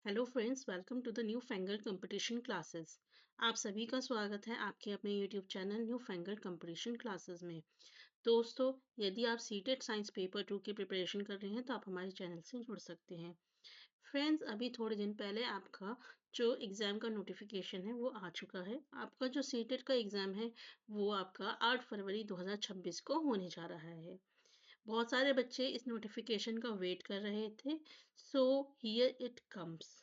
Hello friends, welcome to the new fangled competition classes. आप सभी का स्वागत है आपके अपने YouTube channel new fangled competition classes में। दोस्तों, यदि आप सीटेट साइंस पेपर 2 की प्रिपरेशन कर रहे हैं तो आप हमारे चैनल से जुड़ सकते हैं। फ्रेंड्स, अभी थोड़े दिन पहले आपका जो एग्ज़ाम का नोटिफिकेशन है वो आ चुका है। आपका जो सीटेट का एग्ज़ाम है वो आपका 8 फरवरी 2026 को होने जा रहा है। बहुत सारे बच्चे इस नोटिफिकेशन का वेट कर रहे थे। So here it comes.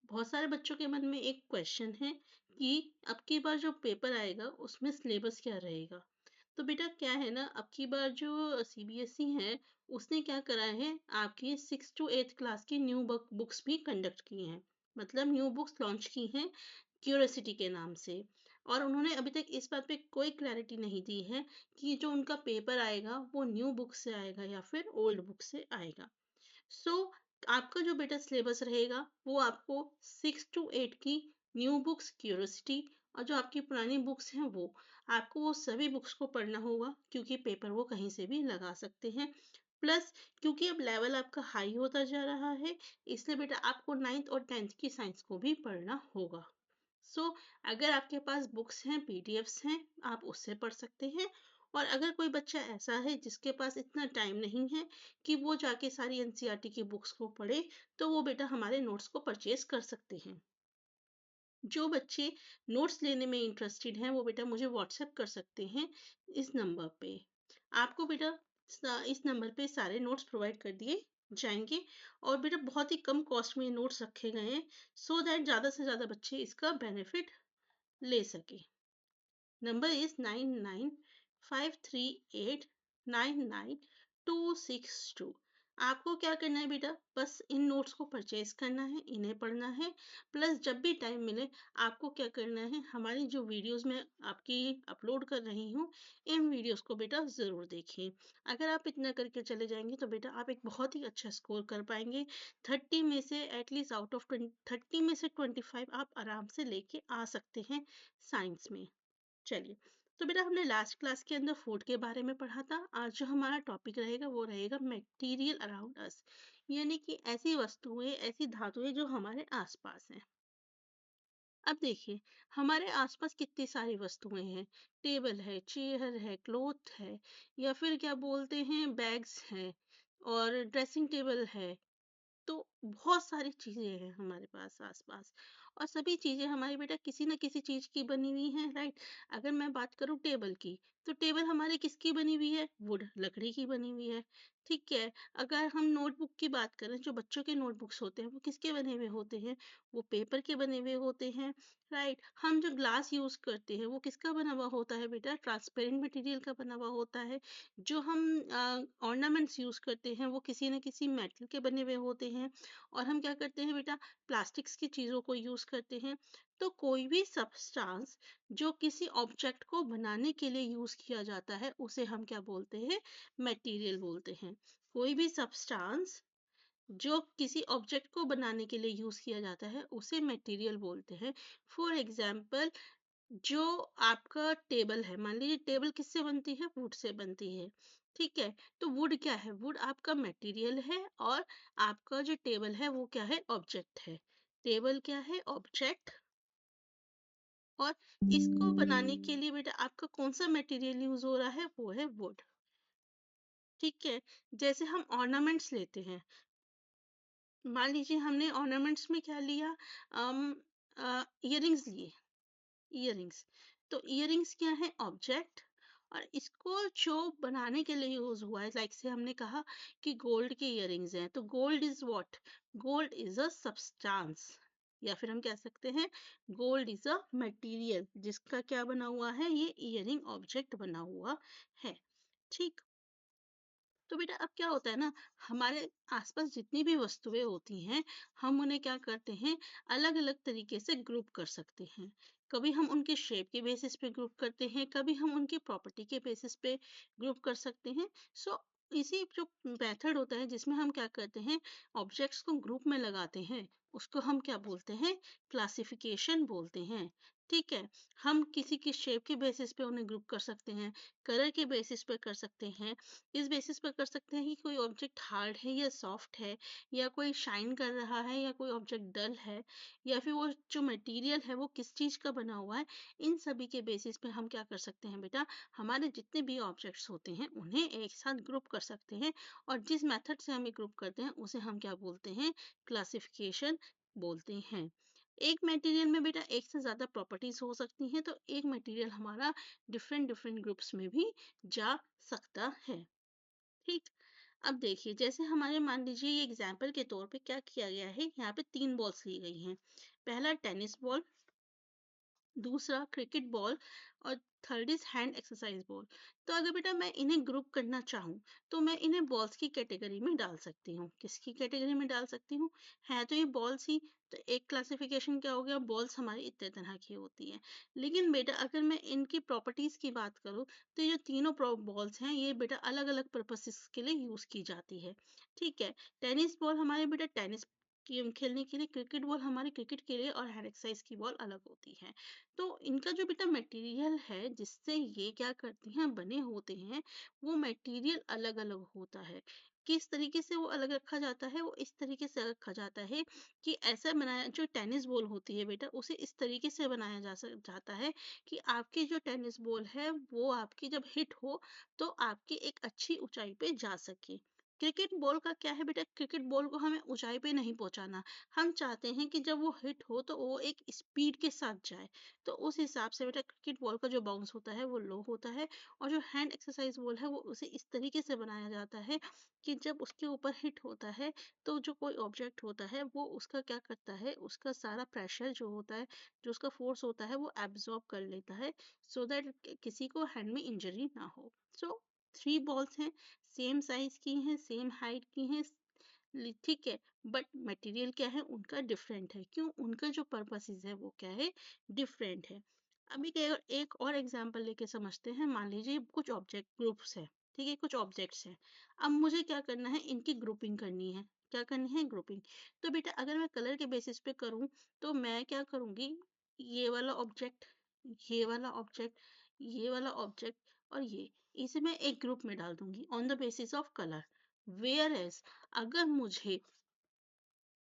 बहुत सारे बच्चों के मन में एक क्वेश्चन है कि अब की बार जो पेपर आएगा उसमें सिलेबस क्या रहेगा। तो बेटा क्या है ना, अब की बार जो सीबीएसई है उसने क्या करा है, आपकी 6 to 8 क्लास की न्यू बुक्स भी कंडक्ट की हैं। मतलब न्यू बुक्स लॉन्च की हैं क्यूरियोसिटी के नाम से। और उन्होंने अभी तक इस बात पे कोई क्लैरिटी नहीं दी है कि जो उनका पेपर आएगा वो न्यू बुक से आएगा या फिर ओल्ड बुक से आएगा। सो आपका जो बेटा सिलेबस रहेगा वो आपको 6 to 8 की न्यू बुक्स क्यूरियोसिटी और जो आपकी पुरानी बुक्स हैं वो आपको वो सभी बुक्स को पढ़ना होगा, क्योंकि पेपर वो कहीं से भी लगा सकते हैं। प्लस क्योंकि अब लेवल आपका हाई होता जा रहा है, इसलिए बेटा आपको 9th और 10th की साइंस को भी पढ़ना होगा। सो अगर आपके पास बुक्स हैं, पीडीएफ्स हैं, आप उससे पढ़ सकते हैं। और अगर कोई बच्चा ऐसा है जिसके पास इतना टाइम नहीं है कि वो जाके सारी एनसीईआरटी की बुक्स को पढ़े, तो वो बेटा हमारे नोट्स को परचेज कर सकते हैं। जो बच्चे नोट्स लेने में इंटरेस्टेड हैं वो बेटा मुझे व्हाट्सएप कर सकते हैं इस नंबर पे। आपको बेटा इस नंबर पे सारे नोट्स प्रोवाइड कर दिए जाएंगे। और बेटा बहुत ही कम कॉस्ट में नोट्स रखे गए हैं, सो दैट ज़्यादा से ज़्यादा बच्चे इसका बेनिफिट ले सके। Number is 9953899262। आपको क्या करना है बेटा, बस इन नोट्स को परचेज करना है, इन्हें पढ़ना है। प्लस जब भी टाइम मिले आपको क्या करना है, हमारी जो वीडियोस में आपकी अपलोड कर रही हूँ इन वीडियोस को बेटा ज़रूर देखें। अगर आप इतना करके चले जाएंगे तो बेटा आप एक बहुत ही अच्छा स्कोर कर पाएंगे। 30 में से एटलीस्ट आउट ऑफ 30 में से 25 आप आराम से लेके आ सकते हैं साइंस में। चलिए, तो बेटा हमने लास्ट क्लास के अंदर फूड के बारे में पढ़ा था। आज जो हमारा टॉपिक रहेगा वो रहेगा मटेरियल अराउंड अस, यानी कि ऐसी वस्तुएं, ऐसी धातुएं जो हमारे आसपास हैं। अब देखिए, हमारे आसपास कितनी सारी वस्तुएं हैं। टेबल है, चेयर है, क्लॉथ है, या फिर क्या बोलते हैं, बैग्स हैं, और ड्रेसिंग टेबल है। तो बहुत सारी चीजें हैं हमारे पास आसपास। और सभी चीजें हमारी बेटा किसी न किसी चीज की बनी हुई हैं, राइट। अगर मैं बात करूं टेबल की, तो टेबल हमारी किसकी बनी हुई है, वुड, लकड़ी की बनी हुई है। ठीक है। अगर हम नोटबुक की बात करें, जो बच्चों के नोटबुक्स होते हैं वो किसके बने हुए होते हैं, वो पेपर के बने हुए होते हैं, राइट। हम जो ग्लास यूज करते हैं वो किसका बना हुआ होता है बेटा, ट्रांसपेरेंट मटेरियल का बना हुआ होता है। जो हम ऑर्नामेंट्स यूज करते हैं वो किसी न किसी मेटल के बने हुए होते हैं। और हम क्या करते हैं बेटा, प्लास्टिक्स की चीज़ों को यूज़ करते हैं। तो कोई भी सब्सटेंस जो किसी ऑब्जेक्ट को बनाने के लिए यूज़ किया जाता है उसे हम क्या बोलते हैं, मटेरियल बोलते हैं। कोई भी सब्सटेंस जो किसी ऑब्जेक्ट को बनाने के लिए यूज़ किया जाता है उसे मटेरियल बोलते हैं। फॉर एग्जाम्पल, जो आपका टेबल है, मान लीजिए टेबल किससे बनती है, वुड से बनती है। ठीक है। तो वुड क्या है, वुड आपका मटेरियल है, और आपका जो टेबल है वो क्या है, ऑब्जेक्ट है। टेबल क्या है, ऑब्जेक्ट। और इसको बनाने के लिए बेटा आपका कौन सा मटेरियल यूज हो रहा है, वो है वुड। ठीक है। जैसे हम ऑर्नामेंट्स लेते हैं, मान लीजिए हमने ऑर्नामेंट्स में क्या लिया, इयररिंग्स लिए। इयररिंग्स, तो इयररिंग्स क्या है, ऑब्जेक्ट। और इसको जो बनाने के लिए यूज हुआ है, लाइक से हमने कहा कि गोल्ड के इयररिंग्स हैं, तो gold is what, gold is a substance. या फिर हम कह सकते हैं गोल्ड इज अ मटेरियल जिसका क्या बना हुआ है, ये इयररिंग ऑब्जेक्ट बना हुआ है। ठीक। तो बेटा अब क्या होता है ना, हमारे आसपास जितनी भी वस्तुएं होती हैं हम उन्हें क्या करते हैं, अलग अलग तरीके से ग्रुप कर सकते हैं। कभी हम उनके शेप के बेसिस पे ग्रुप करते हैं, कभी हम उनकी प्रॉपर्टी के बेसिस पे ग्रुप कर सकते हैं। सो इसी जो मेथड होता है जिसमें हम क्या करते हैं, ऑब्जेक्ट्स को ग्रुप में लगाते हैं, उसको हम क्या बोलते हैं, क्लासिफिकेशन बोलते हैं। ठीक है। हम किसी की शेप के बेसिस पे उन्हें ग्रुप कर सकते हैं, कलर के बेसिस पे कर सकते हैं, इस बेसिस पे कर सकते हैं कि कोई ऑब्जेक्ट हार्ड है या सॉफ्ट है, या कोई शाइन कर रहा है या कोई ऑब्जेक्ट डल है, या फिर वो जो मटेरियल है वो किस चीज़ का बना हुआ है। इन सभी के बेसिस पे हम क्या कर सकते हैं बेटा, हमारे जितने भी ऑब्जेक्ट्स होते हैं उन्हें एक साथ ग्रुप कर सकते हैं, और जिस मेथड से हम ग्रुप करते हैं उसे हम क्या बोलते हैं, क्लासिफिकेशन बोलते हैं। एक मटेरियल में बेटा एक से ज़्यादा प्रॉपर्टीज हो सकती हैं, तो एक मटेरियल हमारा डिफरेंट डिफरेंट ग्रुप्स में भी जा सकता है। ठीक। अब देखिए, जैसे हमारे मान लीजिए ये एग्जाम्पल के तौर पे क्या किया गया है, यहाँ पे 3 बॉल्स ली गई हैं। पहला टेनिस बॉल, दूसरा क्रिकेट बॉल, और third is hand exercise ball. तो अगर बेटा मैं इन्हें ग्रुप करना चाहूँ तो मैं इन्हें बॉल्स की कैटेगरी में डाल सकती हूँ। किसकी कैटेगरी में डाल सकती हूँ, है तो ये बॉल्स ही। तो एक क्लासिफिकेशन क्या हो गया, बॉल्स हमारी इतने तरह की होती हैं। लेकिन बेटा अगर मैं इनकी प्रॉपर्टीज की बात करूँ तो ये तीनों बॉल्स हैं, ये बेटा अलग अलग पर्पसेस के लिए यूज की जाती है। ठीक है। टेनिस बॉल हमारे बेटा टेनिस गेम खेलने के लिए, क्रिकेट बॉल हमारी क्रिकेट के लिए, और हैंड एक्सरसाइज की बॉल अलग होती है। तो इनका जो बेटा मटेरियल है जिससे ये क्या करती हैं, बने होते हैं, वो मटेरियल अलग अलग होता है। किस तरीके से वो अलग रखा जाता है, वो इस तरीके से रखा जाता है कि ऐसा बनाया, जो टेनिस बॉल होती है बेटा उसे इस तरीके से बनाया जाता है कि आपकी जो टेनिस बॉल है वो आपकी जब हिट हो तो आपकी एक अच्छी ऊंचाई पे जा सके। क्रिकेट बॉल का क्या है बेटा, क्रिकेट बॉल को हमें ऊंचाई पे नहीं पहुंचाना, हम चाहते हैं कि जब वो हिट हो तो वो एक स्पीड के साथ जाए। तो उस हिसाब से बेटा क्रिकेट बॉल का जो बाउंस होता है वो लो होता है, और जो हैंड एक्सरसाइज बॉल है वो उसे इस तरीके से बनाया जाता है कि जब उसके ऊपर हिट होता है तो जो कोई ऑब्जेक्ट होता है वो उसका क्या करता है, उसका सारा प्रेशर जो होता है, जो उसका फोर्स होता है वो एब्जॉर्ब कर लेता है, सो दैट किसी को हैंड में इंजरी ना हो। सो 3 बॉल्स हैं, सेम साइज की हैं, सेम हाइट की हैं, ठीक है। बट मटेरियल क्या है उनका डिफरेंट है, क्यों, उनका जो पर्पसेस है वो क्या है, डिफरेंट है। अभी एक और एग्जांपल लेके समझते हैं। मान लीजिए कुछ ऑब्जेक्ट ग्रुप्स है, ठीक है, कुछ ऑब्जेक्ट्स हैं। अब मुझे क्या करना है, इनकी ग्रुपिंग करनी है। क्या करनी है, ग्रुपिंग। तो बेटा अगर मैं कलर के बेसिस पे करूं तो मैं क्या करूंगी, ये वाला ऑब्जेक्ट, ये वाला ऑब्जेक्ट, ये वाला ऑब्जेक्ट, और ये, इसे मैं एक ग्रुप में डाल दूंगी on the basis of colour. Whereas अगर मुझे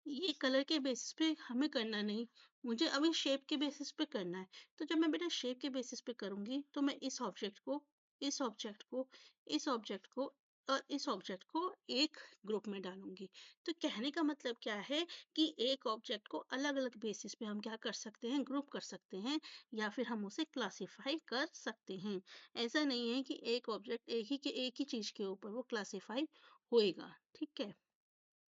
ये कलर के बेसिस पे हमें करना नहीं, मुझे अभी शेप के बेसिस पे करना है। तो जब मैं बेटा शेप के बेसिस पे करूंगी तो मैं इस ऑब्जेक्ट को, इस ऑब्जेक्ट को, इस ऑब्जेक्ट को और इस ऑब्जेक्ट को एक ग्रुप में डालूंगी। तो कहने का मतलब क्या है कि एक ऑब्जेक्ट को अलग अलग बेसिस पे हम क्या कर सकते हैं, ग्रुप कर सकते हैं, या फिर हम उसे क्लासिफाई कर सकते हैं। ऐसा नहीं है कि एक ऑब्जेक्ट एक ही चीज के ऊपर वो क्लासिफाई होएगा। ठीक है।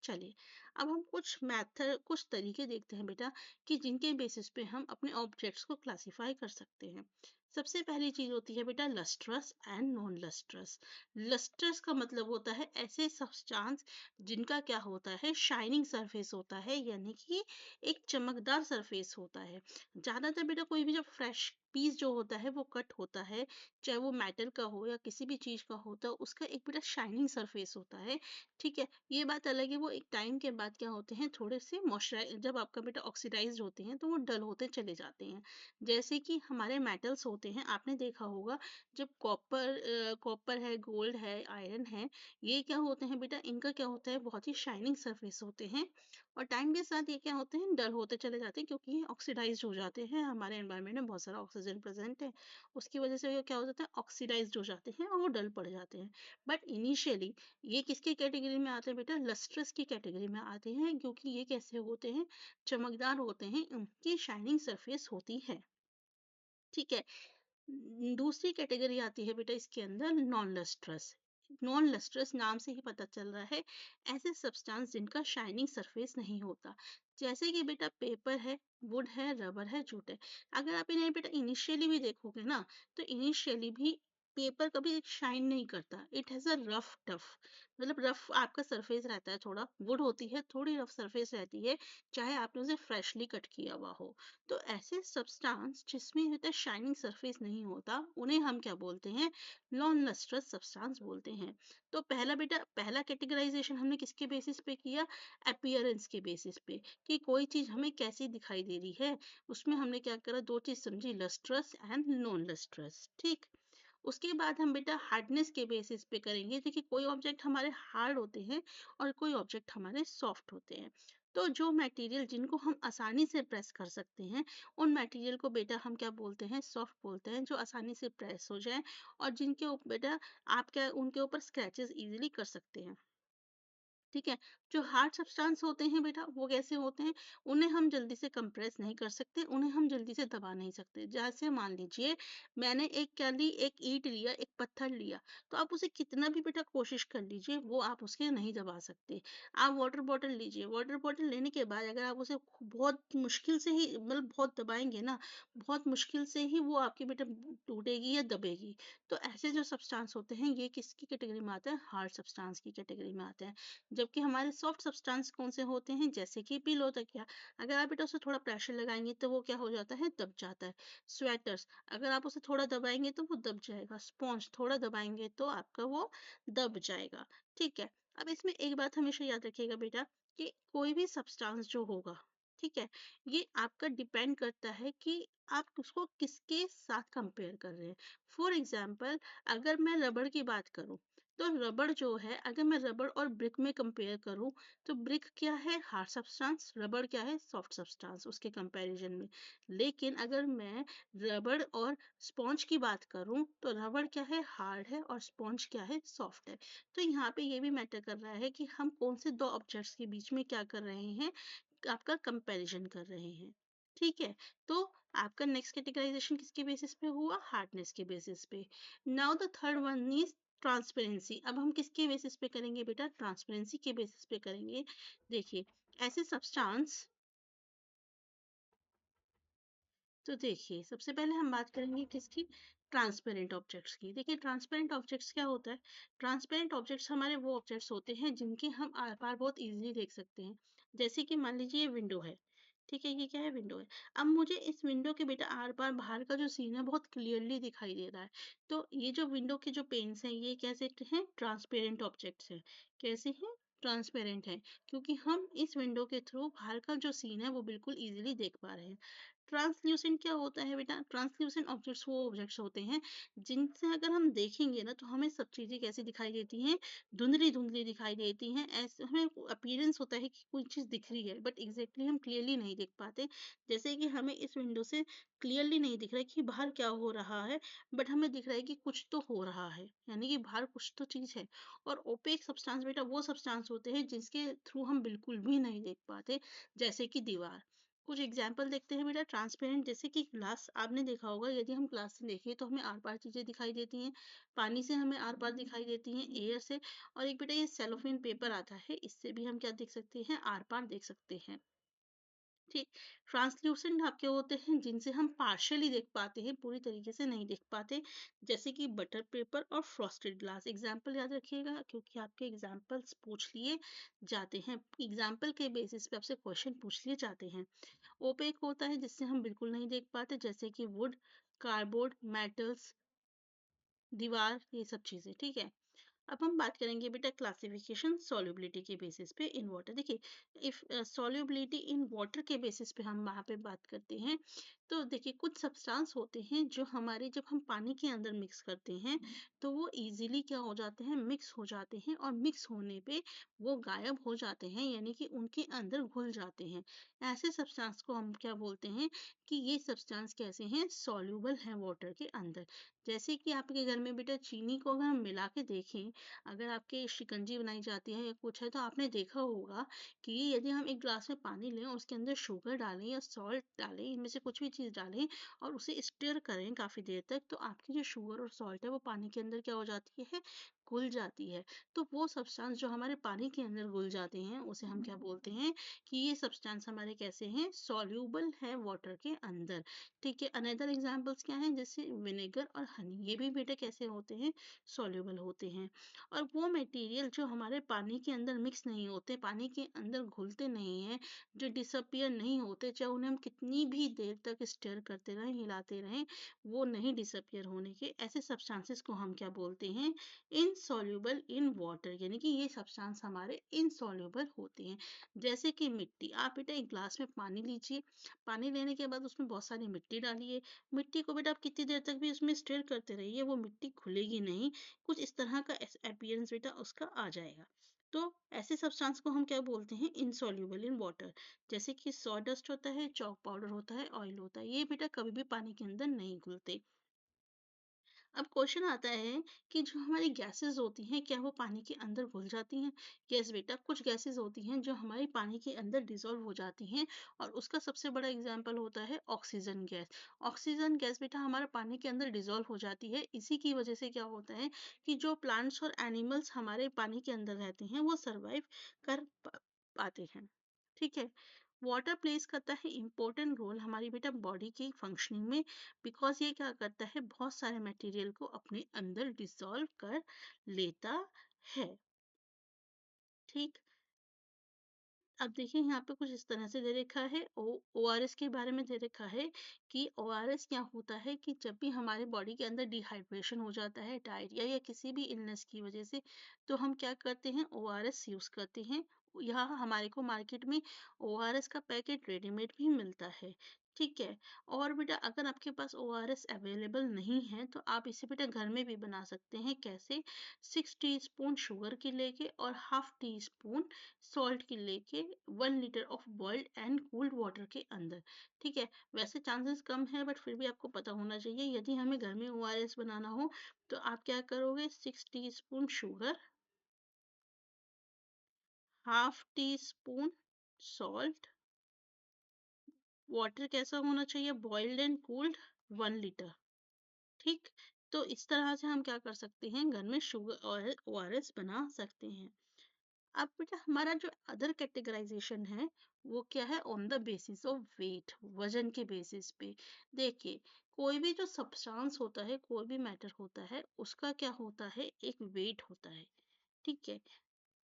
चलिए, अब हम कुछ मेथड, कुछ तरीके देखते हैं बेटा कि जिनके बेसिस पे हम अपने ऑब्जेक्ट्स को क्लासिफाई कर सकते हैं। सबसे पहली चीज होती है बेटा lustrous and non lustrous. Lustrous का मतलब होता है ऐसे सब्सटेंस जिनका क्या होता है, शाइनिंग सरफेस होता है, यानी कि एक चमकदार सरफेस होता है। ज्यादातर बेटा कोई भी जब फ्रेश पीस जो होता है वो कट होता है, चाहे वो मेटल का हो या किसी भी चीज का होता है, उसका एक बेटा शाइनिंग सरफेस होता है। ठीक है। ये बात अलग है, वो एक टाइम के बाद क्या होते हैं, थोड़े से मॉइस्चराइज, जब आपका बेटा ऑक्सीडाइज होते हैं तो वो डल होते चले जाते हैं। जैसे कि हमारे मेटल्स होते हैं, आपने देखा होगा, जब कॉपर है, गोल्ड है, आयरन है, ये क्या होते हैं बेटा, इनका क्या होता है, बहुत ही शाइनिंग सरफेस होते हैं, और टाइम के साथ ये क्या होते हैं, डल होते चले जाते हैं, क्योंकि ये ऑक्सीडाइज हो जाते हैं। हमारे एनवायरनमेंट में बहुत सारा ऑक्सीजन प्रेजेंट है, उसकी वजह से ये क्या हो जाता है, ऑक्सीडाइज हो जाते हैं और वो डल पड़ जाते हैं। बट इनिशियली ये किसकी कैटेगरी में आते हैं बेटा, लस्ट्रस की कैटेगरी में आते हैं, क्योंकि ये कैसे होते हैं, चमकदार होते हैं, इनकी शाइनिंग सरफेस होती है। ठीक है। दूसरी कैटेगरी आती है बेटा इसके अंदर, नॉन लस्ट्रस। नॉन लस्ट्रस नाम से ही पता चल रहा है, ऐसे सब्सटेंस जिनका शाइनिंग सरफेस नहीं होता। जैसे कि बेटा पेपर है, वुड है, रबर है, जूट है। अगर आप इन्हें बेटा इनिशियली भी देखोगे ना, तो इनिशियली भी पेपर कभी शाइन नहीं करता, it has a rough tough, मतलब रफ आपका सरफेस रहता है, थोड़ा वुड होती है, थोड़ी रफ सरफेस रहती है, चाहे आपने उसे फ्रेशली कट किया हुआ हो। तो ऐसे सब्सटेंस जिसमें होता है शाइनिंग सरफेस नहीं होता, उन्हें हम क्या बोलते हैं, नॉन लस्ट्रस सब्सटेंस बोलते हैं। तो पहला बेटा, पहला कैटेगराइजेशन हमने किसके बेसिस पे किया, अपीयरेंस के बेसिस पे, कि कोई चीज हमें कैसी दिखाई दे रही है। उसमें हमने क्या करा, दो चीज समझी, लस्ट्रस एंड नॉन लस्ट्रस, ठीक। उसके बाद हम बेटा हार्डनेस के बेसिस पे करेंगे। देखिए कोई ऑब्जेक्ट हमारे हार्ड होते हैं और कोई ऑब्जेक्ट हमारे सॉफ्ट होते हैं। तो जो मटेरियल जिनको हम आसानी से प्रेस कर सकते हैं, उन मटेरियल को बेटा हम क्या बोलते हैं, सॉफ्ट बोलते हैं, जो आसानी से प्रेस हो जाए और जिनके बेटा आप क्या उनके ऊपर स्क्रैचेस इजीली कर सकते हैं। ठीक है। जो हार्ड सब्सटेंस होते हैं बेटा, वो कैसे होते हैं, उन्हें हम जल्दी से कंप्रेस नहीं कर सकते, उन्हें हम जल्दी से दबा नहीं सकते। जैसे मान लीजिए मैंने एक क्या ली, एक ईंट लिया, एक पत्थर लिया, तो आप उसे कितना भी बेटा कोशिश कर लीजिए, वो आप उसके नहीं दबा सकते। आप वाटर बॉटल लीजिए, वाटर बॉटल लेने के बाद अगर आप उसे बहुत मुश्किल से ही, मतलब बहुत दबाएंगे ना, बहुत मुश्किल से ही वो आपकी बेटा टूटेगी या दबेगी। तो ऐसे जो सब्सटेंस होते हैं, ये किसकी कैटेगरी में आते हैं, हार्ड सब्सटेंस की कैटेगरी में आते हैं। जबकि हमारे सॉफ्ट सब्सटेंस कौन से होते हैं, जैसे कि पिलो तकिया, अगर आप बेटा उसे थोड़ा प्रेशर लगाएंगे तो वो क्या हो जाता है, दब जाता है। स्वेटर्स, अगर आप उसे थोड़ा दबाएंगे तो वो दब जाएगा। स्पॉन्ज, थोड़ा दबाएंगे तो आपका वो दब जाएगा। ठीक है। अब इसमें एक बात हमेशा याद रखिएगा बेटा, कि कोई भी सब्सटेंस जो होगा, ठीक है, ये आपका डिपेंड करता है कि आप उसको किसके साथ कंपेयर कर रहे हैं। फॉर एग्जाम्पल, अगर मैं रबड़ की बात करूं, तो रबड़ जो है, अगर मैं रबड़ और ब्रिक में कंपेयर करूं, तो ब्रिक क्या है, हार्ड सब्सटेंस, रबड़ क्या है, सॉफ्ट सब्सटेंस उसके कंपैरिजन में। लेकिन अगर मैं रबड़ और स्पॉन्ज की बात करूं, तो रबड़ क्या है, हार्ड है, और स्पॉन्ज क्या है, सॉफ्ट है। तो यहाँ पे ये भी मैटर कर रहा है कि हम कौन से दो ऑब्जेक्ट्स के बीच में क्या कर रहे हैं, आपका कंपैरिजन कर रहे हैं। ठीक है। तो आपका नेक्स्ट कैटेगराइजेशन किसके बेसिस पे हुआ, हार्डनेस के बेसिस पे। Now the third one is transparency. अब हम किसके बेसिस पे करेंगे बेटा, ट्रांसपेरेंसी के बेसिस पे करेंगे। देखिए ऐसे सब्सटेंस, तो देखिए सबसे पहले हम बात करेंगे किसकी, ट्रांसपेरेंट ऑब्जेक्ट्स की। देखिए ट्रांसपेरेंट ऑब्जेक्ट्स क्या होता है, ट्रांसपेरेंट ऑब्जेक्ट्स हमारे वो ऑब्जेक्ट्स होते हैं जिनके हम आर पार बहुत इजीली देख सकते हैं। जैसे कि मान लीजिए ये विंडो है, ठीक है, ये क्या है, विंडो है। अब मुझे इस विंडो के बेटा आर पार बाहर का जो सीन है बहुत क्लियरली दिखाई दे रहा है। तो ये जो विंडो के जो पेन्स हैं, ये कैसे हैं, ट्रांसपेरेंट ऑब्जेक्ट्स हैं। कैसे हैं, ट्रांसपेरेंट है, क्योंकि हम इस विंडो के थ्रू बाहर का जो सीन है वो बिल्कुल इजीली देख पा रहे हैं। ट्रांसल्यूसेंट क्या होता है बेटा, ट्रांसल्यूसेंट ऑब्जेक्ट्स वो ऑब्जेक्ट्स होते हैं जिनसे अगर हम देखेंगे ना, तो हमें सब चीजें कैसी दिखाई देती हैं, धुंधली धुंधली दिखाई देती हैं। ऐसे हमें अपीयरेंस होता है कि कोई चीज दिख रही है, बट एग्जैक्टली हम क्लियरली नहीं देख पाते। जैसे कि हमें इस विंडो से क्लियरली नहीं दिख रहा है कि बाहर क्या हो रहा है, बट हमें दिख रहा है कि कुछ तो हो रहा है, यानी कि बाहर कुछ तो चीज है। और ओपेक सब्सटेंस बेटा वो सब्सटेंस होते हैं जिसके थ्रू हम बिल्कुल भी नहीं देख पाते, जैसे कि दीवार। कुछ एग्जाम्पल देखते हैं बेटा ट्रांसपेरेंट, जैसे कि ग्लास, आपने देखा होगा यदि हम ग्लास से देखें तो हमें आर पार चीजें दिखाई देती हैं, पानी से हमें आर पार दिखाई देती हैं, एयर से। और एक बेटा ये सेलोफेन पेपर आता है, इससे भी हम क्या देख सकते हैं, आर पार देख सकते हैं। ठीक। ट्रांसल्यूसेंट आपके होते हैं जिनसे हम पार्शियली देख पाते हैं, पूरी तरीके से नहीं देख पाते, जैसे कि बटर पेपर और फ्रॉस्टेड ग्लास। एग्जाम्पल याद रखिएगा, क्योंकि आपके एग्जाम्पल्स पूछ लिए जाते हैं, एग्जाम्पल के बेसिस पे आपसे क्वेश्चन पूछ लिए जाते हैं। ओपेक होता है जिससे हम बिल्कुल नहीं देख पाते, जैसे कि वुड, कार्डबोर्ड, मेटल्स, दीवार, ये सब चीजें। ठीक है। अब हम बात करेंगे बेटा क्लासिफिकेशन सॉल्युबिलिटी के बेसिस पे इन वाटर। देखिए इफ सॉल्युबिलिटी इन वाटर के बेसिस पे हम वहाँ पे बात करते हैं, तो देखिए कुछ सब्सटेंस होते हैं जो हमारे जब हम पानी के अंदर मिक्स करते हैं, तो वो इजीली क्या हो जाते हैं, मिक्स हो जाते हैं, और मिक्स होने पे वो गायब हो जाते हैं, यानी कि उनके अंदर घुल जाते हैं। ऐसे सब्सटेंस को हम क्या बोलते हैं, कि ये सब्सटेंस कैसे हैं, सॉल्युबल हैं वाटर के अंदर। जैसे कि आपके घर में बेटा चीनी को अगर हम मिला के देखें, अगर आपके शिकंजी बनाई जाती है या कुछ है, तो आपने देखा होगा कि यदि हम एक ग्लास में पानी लें और उसके अंदर शुगर डालें या सॉल्ट डालें, इनमें से कुछ भी चीज़ डालें, और उसे स्tir करें काफ़ी देर तक, तो आपकी जो शुगर और सॉल्ट है वो पानी के अंदर क्या हो जाती है, घुल जाती है, तो वो सब्सटेंस जो हमारे पानी के अंदर घुल जाते हैं उसे हम क्या बोलते हैं कि ये सब्सटेंस हमारे कैसे हैं, सॉल्यूबल है वाटर के अंदर। ठीक है, अनदर एग्जांपल्स क्या हैं, जैसे विनेगर और हनी, ये भी बेटा कैसे होते हैं, सॉल्यूबल होते हैं। और वो मटेरियल जो हमारे पानी के अंदर मिक्स नहीं होते, पानी के अंदर घुलते नहीं हैं, जो डिसअपियर नहीं होते, चाहे उन्हें हम कितनी भी देर तक स्टर करते रहें, हिलाते रहें, वो नहीं डिसअपियर होने के, ऐसे सब्सटेंसेस को हम क्या बोलते हैं, इनसॉल्युबल इन वाटर, यानी कि ये सब्सटेंस हमारे इनसॉल्युबल होते हैं। जैसे कि मिट्टी, आप बेटा एक ग्लास में पानी लीजिए, पानी लेने के बाद उसमें बहुत सारी मिट्टी डालिए, मिट्टी को बेटा आप कितनी देर तक भी उसमें स्टिर करते रहिए, वो मिट्टी घुलेगी नहीं, कुछ इस तरह का अपीयरेंस बेटा उसका आ जाएगा। तो ऐसे सब्सटेंस को हम क्या बोलते हैं, इनसॉल्युबल इन वाटर। जैसे कि सॉडस्ट होता है, चॉक पाउडर होता है, ऑयल होता है, ये बेटा कभी भी पानी के अंदर नहीं घुलते। अब क्वेश्चन आता है कि जो हमारी गैसेस होती हैं क्या वो पानी के अंदर घुल जाती हैं? यस बेटा, कुछ गैसेस होती हैं जो हमारे पानी के अंदर डिसॉल्व हो जाती हैं, और उसका सबसे बड़ा एग्जांपल होता है ऑक्सीजन गैस। ऑक्सीजन गैस बेटा हमारे पानी के अंदर डिसॉल्व हो जाती है, इसी की वजह से क्या होता है कि जो प्लांट्स और एनिमल्स हमारे पानी के अंदर रहते हैं वो सरवाइव कर पाते हैं। ठीक है, वाटर प्लेस करता है इम्पोर्टेंट रोल हमारी बेटा बॉडी की फंक्शनिंग में, बिकॉज ये क्या करता है, बहुत सारे मटेरियल को अपने अंदर डिसॉल्व कर लेता है। ठीक, अब देखिए यहाँ पे कुछ इस तरह से दे रखा है, ओआरएस के बारे में दे रखा है कि ओआरएस क्या होता है कि जब भी हमारे बॉडी के अंदर डिहाइड्रेशन हो जाता है, डायरिया या किसी भी इलनेस की वजह से, तो हम क्या करते हैं, ओआरएस यूज करते हैं। यहाँ हमारे को मार्केट में ओआरएस का पैकेट रेडीमेड भी मिलता है। ठीक है, और बेटा अगर आपके पास ओआरएस अवेलेबल नहीं है तो आप इसे बेटा घर में भी बना सकते हैं। कैसे, 6 टीस्पून शुगर के लेके और हाफ टी स्पून सॉल्ट की लेके 1 litre of boiled and cooled water के अंदर। ठीक है, वैसे चांसेस कम है बट फिर भी आपको पता होना चाहिए, यदि हमें घर में ओआरएस बनाना हो तो आप क्या करोगे, 6 teaspoon sugar, half tea spoon salt, water कैसा होना चाहिए, बॉइल्ड एंड कूल्ड, 1 लीटर। ठीक, तो इस तरह से हम क्या कर सकते हैं, घर में शुगर और ओआरएस बना सकते हैं। अब बेटा हमारा जो अदर कैटेगराइजेशन है वो क्या है, on the basis of weight, वजन के बेसिस पे। देखिए, कोई भी जो सब्सटेंस होता है, कोई भी मैटर होता है, उसका क्या होता है, एक वेट होता है। ठीक है,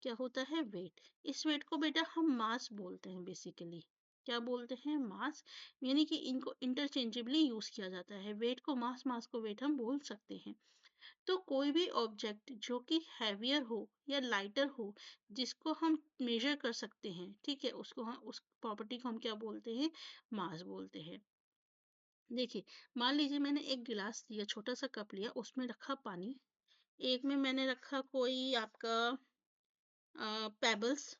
क्या होता है, वेट। इस वेट को बेटा हम मास बोलते हैं बेसिकली। क्या बोलते हैं, मास, यानी कि इनको इंटरचेंजेबली यूज किया जाता है, वेट को मास, मास को वेट हम बोल सकते हैं। तो कोई भी ऑब्जेक्ट जो कि हैवियर हो या लाइटर हो, जिसको हम मेजर कर सकते हैं, ठीक है, उसको हम, उस प्रॉपर्टी को हम क्या बोलते हैं, मास बोलते हैं। देखिए, मान लीजिए मैंने एक गिलास लिया, छोटा सा कप लिया, उसमें रखा पानी, एक में मैंने रखा कोई आपका पेबल्स,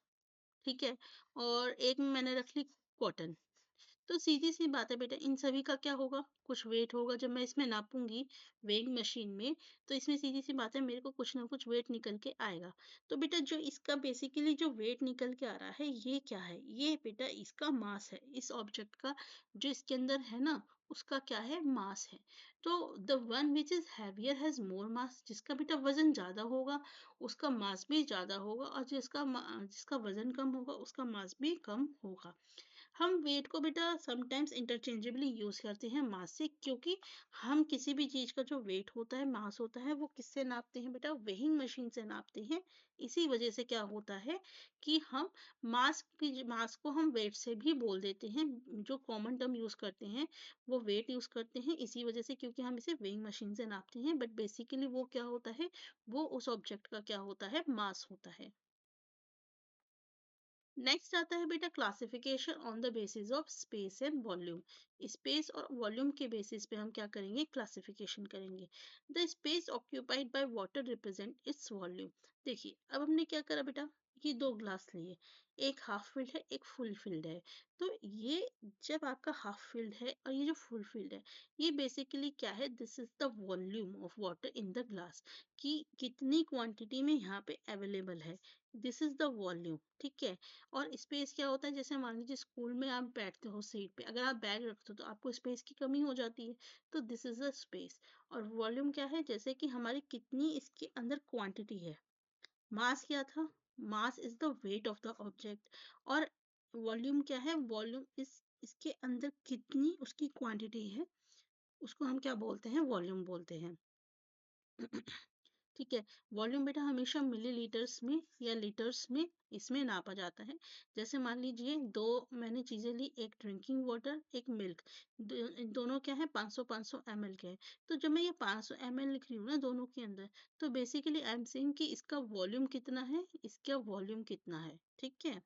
ठीक है, और एक में मैंने रख ली कॉटन। तो सीधी सी बात है बेटा, इन सभी का क्या होगा, कुछ वेट होगा। जब मैं इसमें नापूंगी वेइंग मशीन में, तो इसमें सीधी सी बात है मेरे को कुछ ना कुछ वेट निकल के आएगा। तो बेटा जो इसका बेसिकली जो वेट निकल के आ रहा है, ये क्या है, ये बेटा इसका मास है, इस ऑब्जेक्ट का जो इसके अंदर है ना, उसका क्या है, मास है। तो the one which is heavier has more mass, जिसका बेटा वजन ज्यादा होगा उसका मास भी ज्यादा होगा, और जिसका वजन कम होगा उसका मास भी कम होगा। हम वेट को बेटा समटाइम्स इंटरचेंजेबली यूज करते हैं मास से, क्योंकि हम किसी भी चीज का जो वेट होता है, मास होता है, वो किससे नापते हैं बेटा, वेइंग मशीन से नापते हैं। इसी वजह से क्या होता है कि हम मास को हम वेट से भी बोल देते हैं, जो कॉमन टर्म यूज करते हैं वो वेट यूज करते हैं, इसी वजह से, क्योंकि हम इसे वेइंग मशीन से नापते हैं, बट बेसिकली वो क्या होता है, वो उस ऑब्जेक्ट का क्या होता है, मास होता है। नेक्स्ट आता है बेटा classification on the basis of space and volume. Space और वॉल्यूम के बेसिस पे हम क्या करेंगे, क्लासिफिकेशन करेंगे। The space occupied by water represent its volume. देखिए, अब हमने क्या करा बेटा, ये 2 ग्लास लिए, एक हाफ फिल्ड है, एक फुल फिल्ड है। तो ये जब आपका हाफ फिल्ड है और ये जो फुल फिल्ड है, ये बेसिकली क्या है, this is the volume of water in the glass, कि कितनी क्वांटिटी में यहाँ पे अवेलेबल है, दिस इज द वॉल्यूम। ठीक है। और स्पेस क्या होता है, जैसे मान लीजिए स्कूल में आप बैठते हो सीट पे, अगर आप बैग रखते हो तो आपको स्पेस की कमी हो जाती है, तो दिस इज द स्पेस। और वॉल्यूम क्या है, जैसे कि हमारी कितनी इसके अंदर क्वांटिटी है। मास क्या था, mass is the weight of the object. और वॉल्यूम क्या है, वॉल्यूम इस इसके अंदर कितनी उसकी क्वांटिटी है, उसको हम क्या बोलते हैं, वॉल्यूम बोलते हैं। ठीक है। वॉल्यूम बेटा हमेशा मिलीलीटर्स में या लीटर्स में इसमें नापा जाता है। जैसे मान लीजिए दो मैंने चीजें ली, एक ड्रिंकिंग वाटर, एक मिल्क, दोनों क्या है, 500 ml के हैं। तो जब मैं ये 500 ml लिख रही हूँ ना दोनों के अंदर, तो बेसिकली आई एम सेइंग कि इसका वॉल्यूम कितना है, इसका वॉल्यूम कितना है। ठीक है।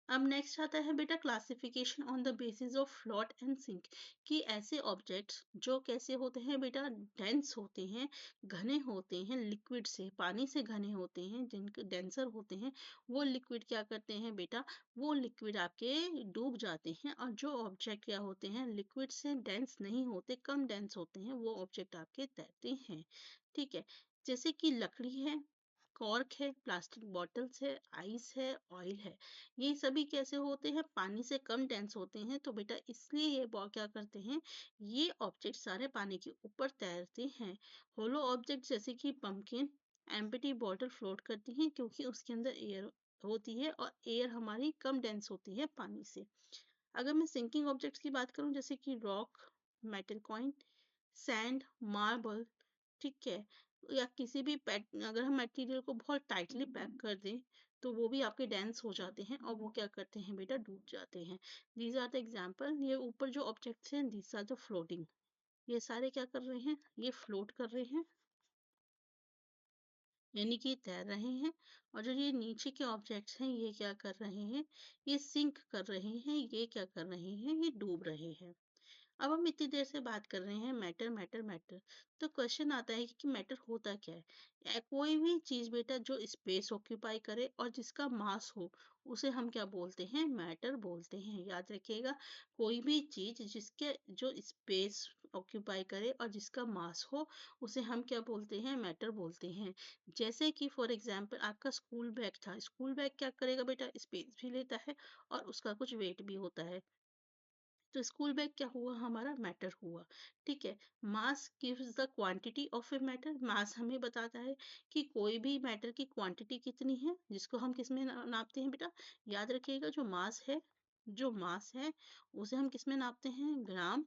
अब नेक्स्ट आता है बेटा classification on the basis of float and sink, कि ऐसे ऑब्जेक्ट्स जो कैसे होते हैं बेटा, डेंस होते हैं, घने होते हैं, लिक्विड से, पानी से घने होते हैं, जिनके डेंसर होते हैं, वो लिक्विड क्या करते हैं बेटा, वो लिक्विड आपके डूब जाते हैं। और जो ऑब्जेक्ट क्या होते हैं, लिक्विड से डेंस नहीं होते, कम डेंस होते हैं, वो ऑब्जेक्ट आपके तैरते हैं। ठीक है। जैसे कि लकड़ी है, कॉर्क है, प्लास्टिक बॉटल्स है, आइस है, ऑयल है, ये सभी कैसे होते हैं, पानी से कम डेंस होते हैं। तो बेटा इसलिए ये क्या करते हैं, ये ऑब्जेक्ट सारे पानी के ऊपर तैरते हैं। होलो ऑब्जेक्ट जैसे कि पंपकिन, एम्प्टी बॉटल फ्लोट करती हैं, क्योंकि उसके अंदर एयर होती है और एयर हमारी कम डेंस होती है पानी से। अगर मैं सिंकिंग ऑब्जेक्ट्स की बात करूं, जैसे कि rock, metal coin, sand, marble, ठीक है, या किसी भी पैट, अगर हम मटेरियल को बहुत टाइटली पैक कर दें, तो वो भी आपके डेंस हो जाते हैं और वो क्या करते हैं बेटा, डूब जाते हैं। These are the example. ये ऊपर जो ऑब्जेक्ट्स हैं, दीज आर द फ्लोटिंग, ये सारे क्या कर रहे हैं, ये फ्लोट कर रहे हैं, यानी कि तैर रहे हैं। और जो ये नीचे के ऑब्जेक्ट्स हैं, ये क्या कर रहे हैं, ये सिंक कर रहे हैं, ये क्या कर रहे हैं, ये डूब रहे हैं। अब हम इतनी देर से बात कर रहे हैं मैटर मैटर मैटर, तो क्वेश्चन आता है कि मैटर होता क्या है। कोई भी चीज बेटा जो स्पेस ऑक्यूपाई करे और जिसका मास हो, उसे हम क्या बोलते हैं, मैटर बोलते हैं। याद रखिएगा, कोई भी चीज जिसके जो स्पेस ऑक्यूपाई करे और जिसका मास हो, उसे हम क्या बोलते हैं, मैटर बोलते हैं। जैसे कि फॉर एग्जाम्पल आपका स्कूल बैग था, स्कूल बैग क्या करेगा बेटा, स्पेस भी लेता है और उसका कुछ वेट भी होता है। तो स्कूल बैग क्या हुआ, हमारा मैटर हुआ। ठीक है। Mass gives the quantity of a matter, mass हमें बताता है कि कोई भी मैटर की क्वांटिटी कितनी है, जिसको हम किस में नापते हैं बेटा, याद रखिएगा, जो मास है, जो मास है उसे हम किस में नापते हैं, ग्राम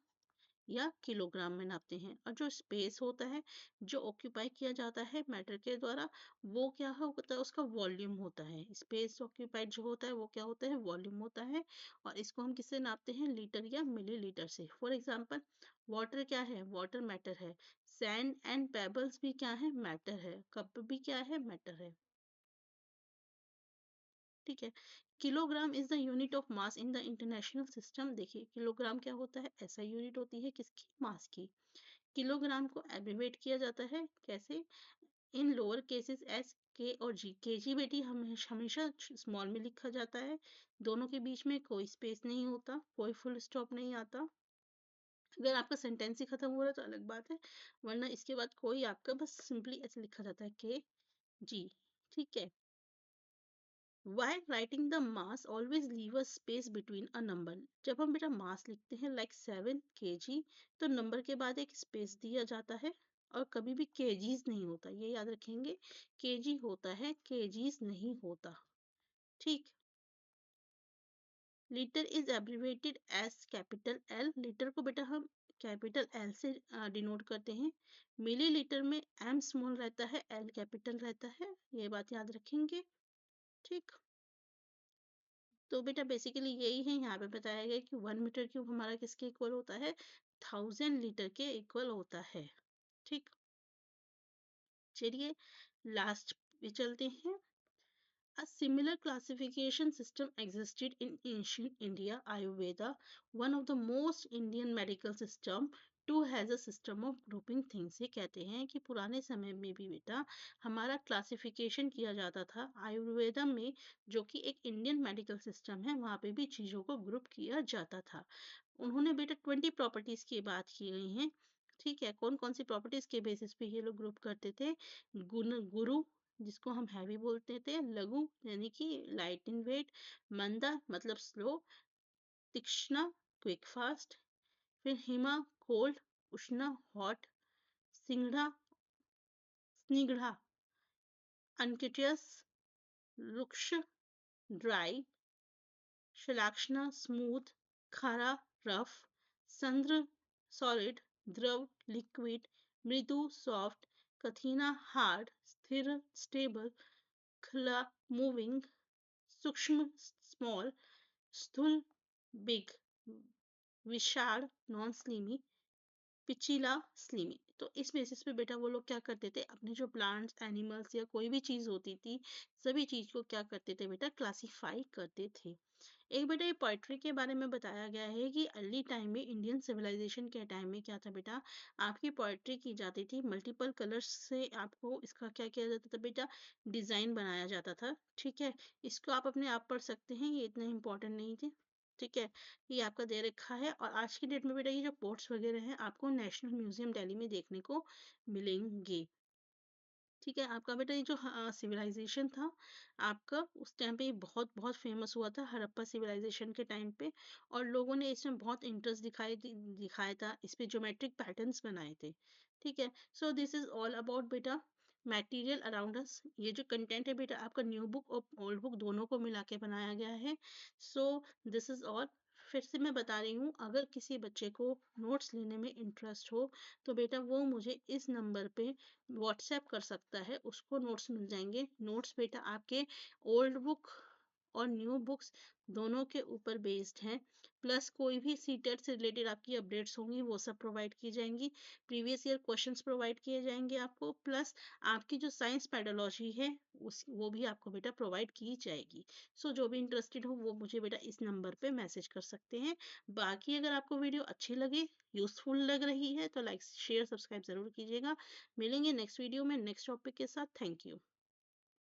या किलोग्राम में नापते हैं। और जो स्पेस होता है, जो ऑक्यूपाई किया जाता है मैटर के द्वारा, वो क्या होता है, उसका वॉल्यूम होता है। स्पेस ऑक्यूपाइड जो होता है वो क्या होता है, वॉल्यूम होता है। और इसको हम किससे नापते हैं, लीटर या मिलीलीटर से। फॉर एग्जाम्पल, वाटर क्या है, वाटर मैटर है। सैंड एंड पेबल्स भी क्या है, मैटर है। कप भी क्या है, मैटर है। ठीक है। Kilogram is the unit of mass in the international system. देखिए किलोग्राम क्या होता है, ऐसा यूनिट होती है किसकी, मास की। किलोग्राम को एब्रिवेट किया जाता है कैसे, इन लोअर केसेस एस, के और जी। केजी बेटी हमेशा हमेशा स्मॉल में लिखा जाता है, दोनों के बीच में कोई स्पेस नहीं होता, कोई फुल स्टॉप नहीं आता। अगर आपका सेंटेंस ही खत्म हो रहा है तो अलग बात है, वरना इसके बाद कोई आपका बस सिंपली ऐसे लिखा जाता है, के जी। ठीक है। While writing the mass, always leave a space between a number. जब हम बेटा मास लिखते हैं लाइक 7 kg, तो नंबर के बाद एक स्पेस दिया जाता है। और कभी भी केजीज नहीं होता, ये याद रखेंगे, केजी होता है, केजीज नहीं होता। ठीक। Litre is abbreviated as capital L, litre को बेटा हम कैपिटल एल से डिनोट करते हैं। मिलीलीटर में एम स्मॉल रहता है, एल कैपिटल रहता है, ये बात याद रखेंगे। ठीक। तो बेटा बेसिकली यही है, यहाँ पे बताया गया कि 1 मीटर क्यूब हमारा किसके इक्वल होता है, 1000 लीटर के इक्वल होता है। ठीक। चलिए लास्ट पे चलते हैं। A similar classification system existed in ancient India. Ayurveda, one of the most Indian medical system, too has a system of grouping things. ये कहते हैं कि पुराने समय में भी बेटा हमारा क्लासिफिकेशन किया जाता था आयुर्वेदम में, जो कि एक इंडियन मेडिकल सिस्टम है, वहाँ पे भी चीज़ों को ग्रुप किया जाता था। उन्होंने बेटा 20 प्रॉपर्टीज की बात की गई है। ठीक है, कौन कौन सी प्रॉपर्टीज के बेसिस पे ये लोग ग्रुप करते थे? गुण गुरु, जिसको हम हैवी बोलते थे, लघु यानी कि लाइट इन वेट, मंदा मतलब स्लो, तीक्ष्ण क्विक फास्ट, फिर हिमा कोल्ड, उष्ण हॉट, सिंगड़ा स्निग्धा, अनकिटियस रुक्ष ड्राई, शलाक्षना स्मूथ, खारा रफ, संद्र सॉलिड द्रव लिक्विड, मृदु सॉफ्ट, कठिना हार्ड, स्थिर स्टेबल, खला मूविंग, सूक्ष्म स्मॉल, स्थूल बिग, विशाल नॉन स्लिमी, पिचीला स्लिमी। तो इस बेसिस पे बेटा वो लोग क्या करते थे, अपने जो प्लांट्स एनिमल्स या कोई भी चीज होती थी, सभी चीज को क्या करते थे बेटा, क्लासिफाई करते थे। एक बेटा ये पोइट्री के बारे में बताया गया है कि अर्ली टाइम में इंडियन सिविलाइजेशन के टाइम में क्या था बेटा, आपकी पोइट्री की जाती थी, मल्टीपल कलर्स से आपको इसका क्या किया जाता था बेटा, डिजाइन बनाया जाता था। ठीक है, इसको आप अपने आप पढ़ सकते हैं, ये इतना इंपॉर्टेंट नहीं थे। ठीक है, ये आपका दे रखा है। और आज की डेट में बेटा ये जो पोर्ट्स वगैरह हैं आपको नेशनल म्यूजियम दिल्ली में देखने को मिलेंगे। ठीक है, आपका बेटा ये जो सिविलाइजेशन था आपका, उस टाइम पे ये बहुत बहुत फेमस हुआ था, हड़प्पा सिविलाइजेशन के टाइम पे। और लोगों ने इसमें बहुत इंटरेस्ट दिखाया था, इस पे ज्योमेट्रिक पैटर्न्स बनाए थे। ठीक है, so this is all about बेटा मटेरियल अराउंड अस। ये जो कंटेंट है बेटा आपका न्यू बुक और ओल्ड बुक दोनों को मिला के बनाया गया है। So this is all. फिर से मैं बता रही हूँ, अगर किसी बच्चे को नोट्स लेने में इंटरेस्ट हो तो बेटा वो मुझे इस नंबर पे व्हाट्सएप कर सकता है, उसको नोट्स मिल जाएंगे। नोट्स बेटा आपके ओल्ड बुक और न्यू बुक्स दोनों के ऊपर बेस्ड हैं। प्लस कोई भी सीटेट से रिलेटेड आपकी अपडेट्स होंगी वो सब प्रोवाइड की जाएंगी। प्रीवियस ईयर क्वेश्चंस प्रोवाइड किए जाएंगे आपको। प्लस आपकी जो साइंस पेडोलॉजी है उस वो भी आपको बेटा प्रोवाइड की जाएगी। सो जो भी इंटरेस्टेड हो वो मुझे बेटा इस नंबर पे मैसेज कर सकते हैं। बाकी अगर आपको वीडियो अच्छी लगे, यूजफुल लग रही है, तो लाइक शेयर सब्सक्राइब जरूर कीजिएगा। मिलेंगे नेक्स्ट वीडियो में नेक्स्ट टॉपिक के साथ। Thank you.